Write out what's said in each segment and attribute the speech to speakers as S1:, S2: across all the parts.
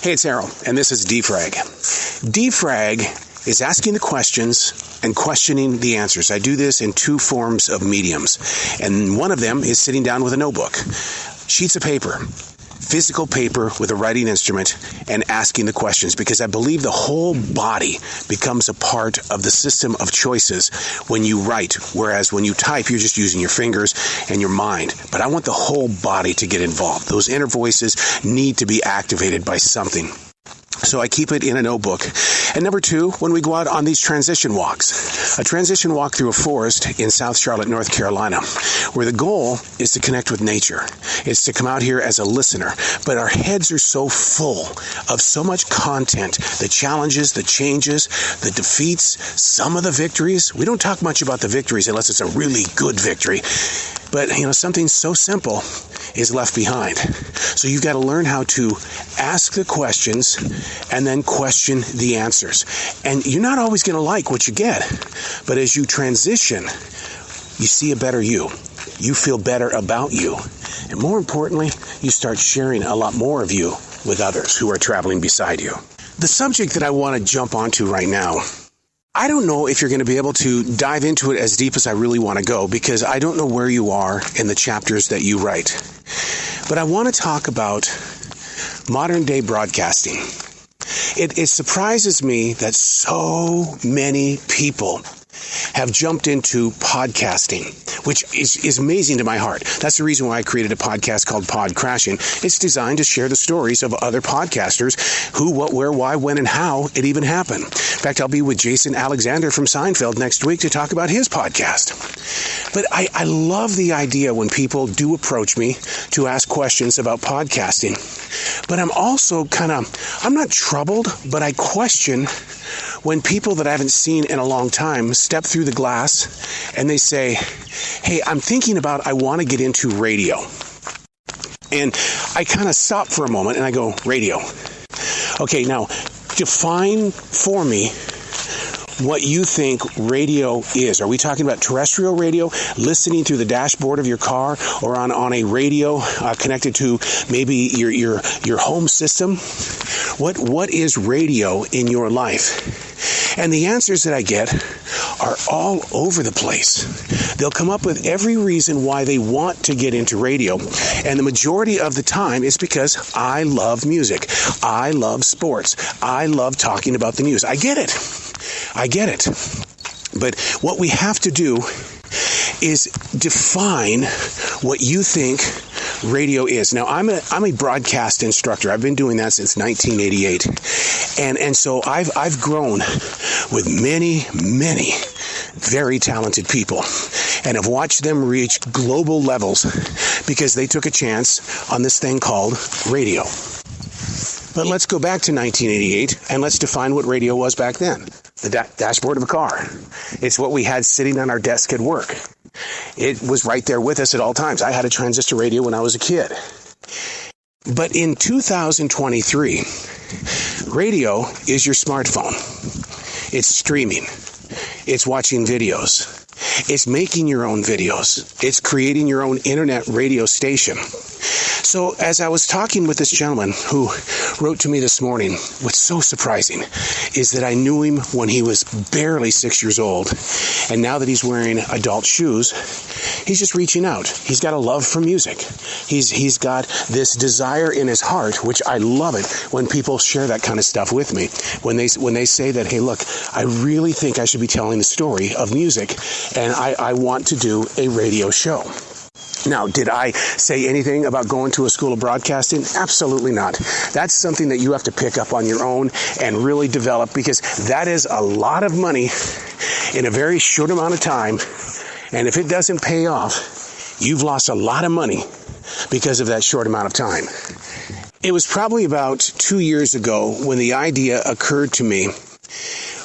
S1: Hey, it's Errol, and this is Frag. Frag is asking the questions and questioning the answers. I do this in two forms of mediums, and one of them is sitting down with a notebook, sheets of paper, physical paper with a writing instrument, and asking the questions, because I believe the whole body becomes a part of the system of choices when you write, whereas when you type, you're just using your fingers and your mind. But I want the whole body to get involved. Those inner voices need to be activated by something. So I keep it in a notebook. And number two, when we go out on these transition walks, a transition walk through a forest in South Charlotte, North Carolina, where the goal is to connect with nature. It's to come out here as a listener. But our heads are so full of so much content, the challenges, the changes, the defeats, some of the victories. We don't talk much about the victories unless it's a really good victory. But, something so simple is left behind. So you've got to learn how to ask the questions and then question the answers. And you're not always going to like what you get. But as you transition, you see a better you. You feel better about you. And more importantly, you start sharing a lot more of you with others who are traveling beside you. The subject that I want to jump onto right now, I don't know if you're going to be able to dive into it as deep as I really want to go, because I don't know where you are in the chapters that you write. But I want to talk about modern day broadcasting. It surprises me that so many people have jumped into podcasting, which is amazing to my heart. That's the reason why I created a podcast called Pod Crashing. It's designed to share the stories of other podcasters, who, what, where, why, when, and how it even happened. In fact, I'll be with Jason Alexander from Seinfeld next week to talk about his podcast. But I love the idea when people do approach me to ask questions about podcasting. But I'm also I'm not troubled, but I question when people that I haven't seen in a long time step through the glass and they say, hey, I'm thinking about, I want to get into radio. And I kind of stop for a moment and I go, radio. Okay, now define for me what you think radio is. Are we talking about terrestrial radio, listening through the dashboard of your car, or on a radio connected to maybe your home system? What is radio in your life? And the answers that I get are all over the place. They'll come up with every reason why they want to get into radio. And the majority of the time it's because I love music. I love sports. I love talking about the news. I get it. But what we have to do is define what you think radio is. Now, I'm a broadcast instructor. I've been doing that since 1988. And so I've grown with many very talented people and have watched them reach global levels because they took a chance on this thing called radio. But let's go back to 1988 and let's define what radio was back then. The dashboard of a car. It's what we had sitting on our desk at work. It was right there with us at all times. I had a transistor radio when I was a kid. But in 2023, radio is your smartphone. It's streaming. It's watching videos. It's making your own videos. It's creating your own internet radio station. So as I was talking with this gentleman who wrote to me this morning, what's so surprising is that I knew him when he was barely 6 years old. And now that he's wearing adult shoes, he's just reaching out. He's got a love for music. He's got this desire in his heart, which I love it when people share that kind of stuff with me. When they say that, hey, look, I really think I should be telling the story of music, and I want to do a radio show. Now, did I say anything about going to a school of broadcasting? Absolutely not. That's something that you have to pick up on your own and really develop, because that is a lot of money in a very short amount of time. And if it doesn't pay off, you've lost a lot of money because of that short amount of time. It was probably about 2 years ago when the idea occurred to me,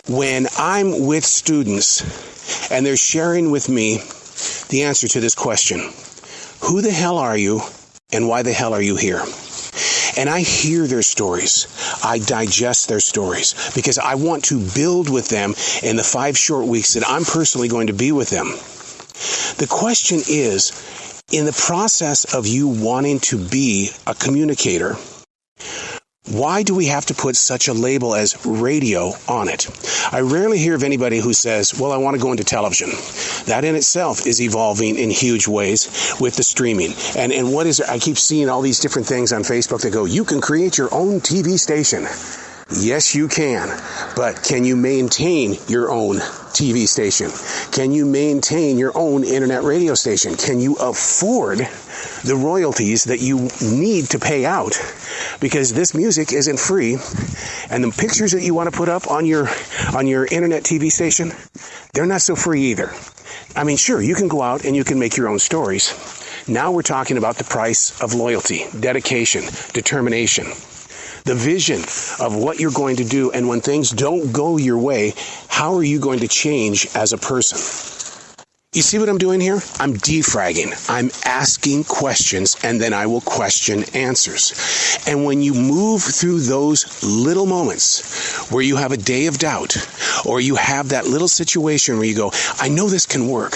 S1: when I'm with students and they're sharing with me the answer to this question. Who the hell are you, and why the hell are you here? And I hear their stories. I digest their stories because I want to build with them in the 5 short weeks that I'm personally going to be with them. The question is, in the process of you wanting to be a communicator, Why do we have to put such a label as radio on it? I rarely hear of anybody who says, well, I want to go into television. That in itself is evolving in huge ways with the streaming. And what is it? I keep seeing all these different things on Facebook that go, you can create your own TV station. Yes, you can. But can you maintain your own TV station? Can you maintain your own internet radio station? Can you afford the royalties that you need to pay out? Because this music isn't free, and the pictures that you want to put up on your internet TV station, they're not so free either. I mean, sure, you can go out and you can make your own stories. Now we're talking about the price of loyalty, dedication, determination, the vision of what you're going to do, and when things don't go your way, how are you going to change as a person? You see what I'm doing here? I'm defragging. I'm asking questions, and then I will question answers. And when you move through those little moments where you have a day of doubt, or you have that little situation where you go, I know this can work,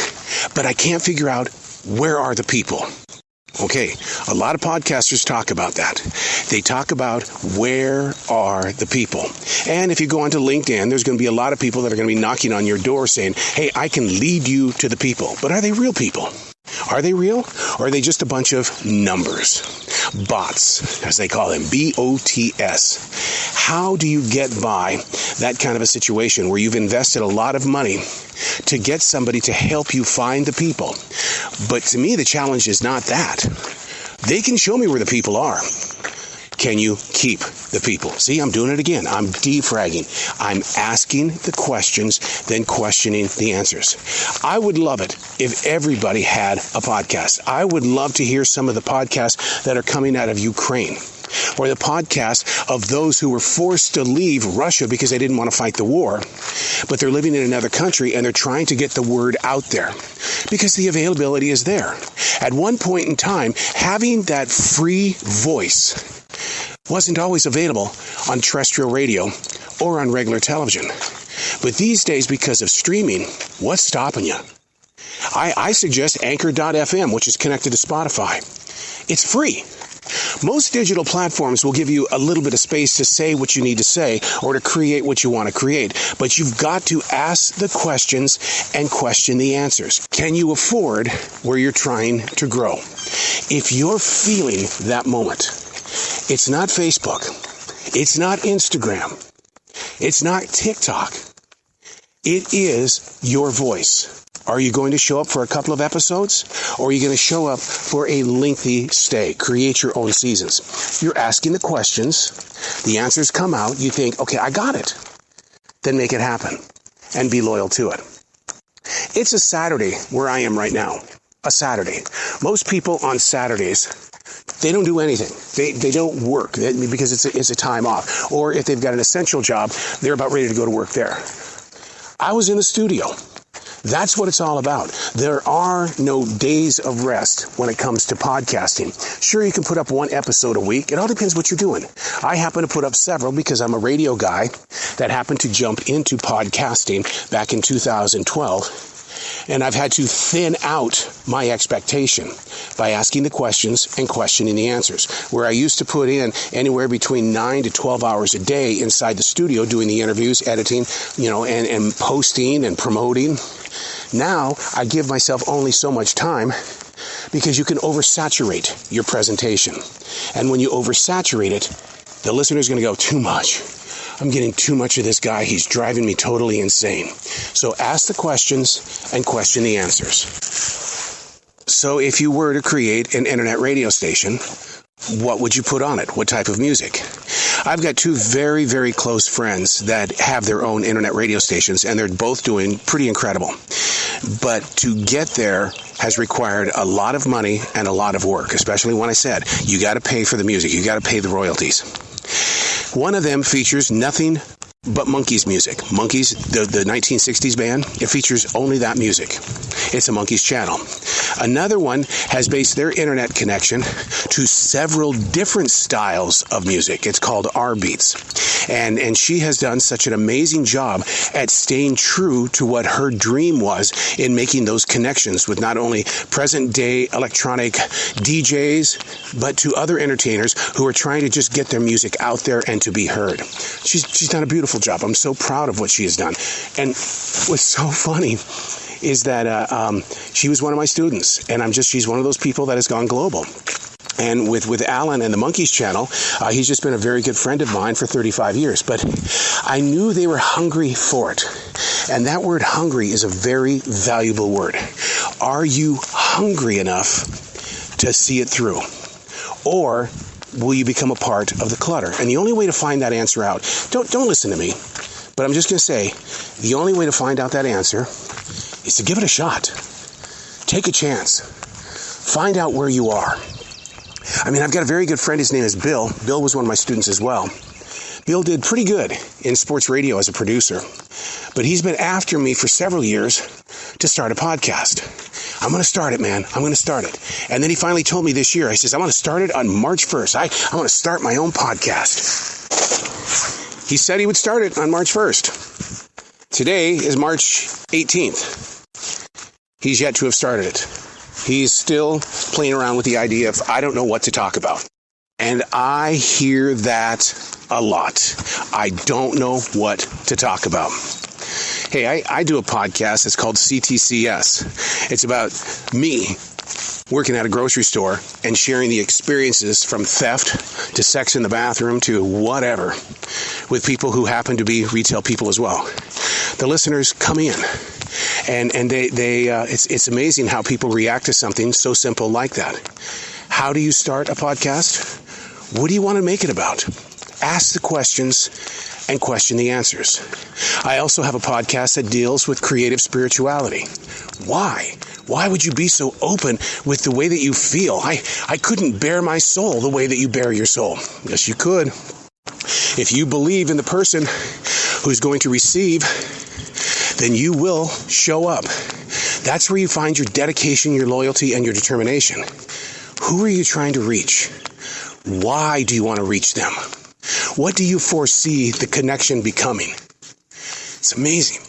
S1: but I can't figure out where are the people. Okay, a lot of podcasters talk about that. They talk about where are the people. And if you go onto LinkedIn, there's going to be a lot of people that are going to be knocking on your door saying, hey, I can lead you to the people. But are they real people? Are they real? Or are they just a bunch of numbers? Bots, as they call them, B-O-T-S. How do you get by that kind of a situation where you've invested a lot of money to get somebody to help you find the people? But to me, the challenge is not that. They can show me where the people are. Can you keep the people? See, I'm doing it again. I'm defragging. I'm asking the questions, then questioning the answers. I would love it if everybody had a podcast. I would love to hear some of the podcasts that are coming out of Ukraine, or the podcast of those who were forced to leave Russia because they didn't want to fight the war, but they're living in another country and they're trying to get the word out there because the availability is there. At one point in time, having that free voice wasn't always available on terrestrial radio or on regular television. But these days, because of streaming, what's stopping you? I suggest Anchor.fm, which is connected to Spotify. It's free. Most digital platforms will give you a little bit of space to say what you need to say or to create what you want to create. But you've got to ask the questions and question the answers. Can you afford where you're trying to grow? If you're feeling that moment, it's not Facebook. It's not Instagram. It's not TikTok. It is your voice. Are you going to show up for a couple of episodes, or are you going to show up for a lengthy stay? Create your own seasons. You're asking the questions. The answers come out. You think, okay, I got it. Then make it happen and be loyal to it. It's a Saturday where I am right now. A Saturday. Most people on Saturdays, they don't do anything. They don't work because it's a time off. Or if they've got an essential job, they're about ready to go to work there. I was in the studio. That's what it's all about. There are no days of rest when it comes to podcasting. Sure, you can put up one episode a week. It all depends what you're doing. I happen to put up several because I'm a radio guy that happened to jump into podcasting back in 2012. And I've had to thin out my expectation by asking the questions and questioning the answers. Where I used to put in anywhere between 9 to 12 hours a day inside the studio doing the interviews, editing, and posting and promoting. Now I give myself only so much time because you can oversaturate your presentation. And when you oversaturate it, the listener's going to go, too much. I'm getting too much of this guy. He's driving me totally insane. So ask the questions and question the answers. So if you were to create an internet radio station, what would you put on it? What type of music? I've got two very, very close friends that have their own internet radio stations, and they're both doing pretty incredible. But to get there has required a lot of money and a lot of work, especially when I said, you got to pay for the music. You got to pay the royalties. One of them features nothing but Monkees music. Monkees, the 1960s band, it features only that music. It's a monkey's channel. Another one has based their internet connection to several different styles of music. It's called R Beats. And she has done such an amazing job at staying true to what her dream was in making those connections with not only present day electronic DJs, but to other entertainers who are trying to just get their music out there and to be heard. She's done a beautiful job. I'm so proud of what she has done. And what's so funny is that she was one of my students, and she's one of those people that has gone global. And with Alan and the Monkeys channel, he's just been a very good friend of mine for 35 years. But I knew they were hungry for it. And that word hungry is a very valuable word. Are you hungry enough to see it through? Or will you become a part of the clutter? And the only way to find that answer out, don't listen to me, but I'm just going to say, the only way to find out that answer is to give it a shot. Take a chance. Find out where you are. I mean, I've got a very good friend. His name is Bill. Bill was one of my students as well. Bill did pretty good in sports radio as a producer, but he's been after me for several years to start a podcast. I'm going to start it, man. I'm going to start it. And then he finally told me this year, he says, I'm going to start it on March 1st. I want to start my own podcast. He said he would start it on March 1st. Today is March 18th. He's yet to have started it. He's still playing around with the idea of, I don't know what to talk about. And I hear that a lot. I don't know what to talk about. Hey, I do a podcast. It's called CTCS. It's about me working at a grocery store and sharing the experiences from theft to sex in the bathroom to whatever with people who happen to be retail people as well. The listeners come in. And it's amazing how people react to something so simple like that. How do you start a podcast? What do you want to make it about? Ask the questions and question the answers. I also have a podcast that deals with creative spirituality. Why? Why would you be so open with the way that you feel? I couldn't bear my soul the way that you bear your soul. Yes, you could. If you believe in the person who's going to receive, then you will show up. That's where you find your dedication, your loyalty, and your determination. Who are you trying to reach? Why do you want to reach them? What do you foresee the connection becoming? It's amazing.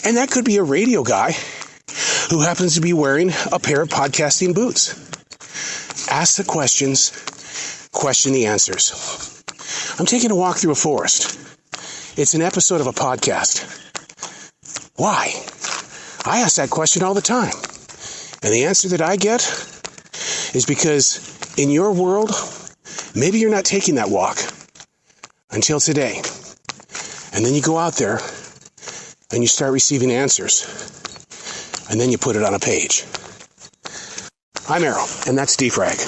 S1: And that could be a radio guy who happens to be wearing a pair of podcasting boots. Ask the questions, question the answers. I'm taking a walk through a forest. It's an episode of a podcast. Why? I ask that question all the time. And the answer that I get is because in your world, maybe you're not taking that walk until today. And then you go out there and you start receiving answers. And then you put it on a page. I'm Errol, and that's Frag.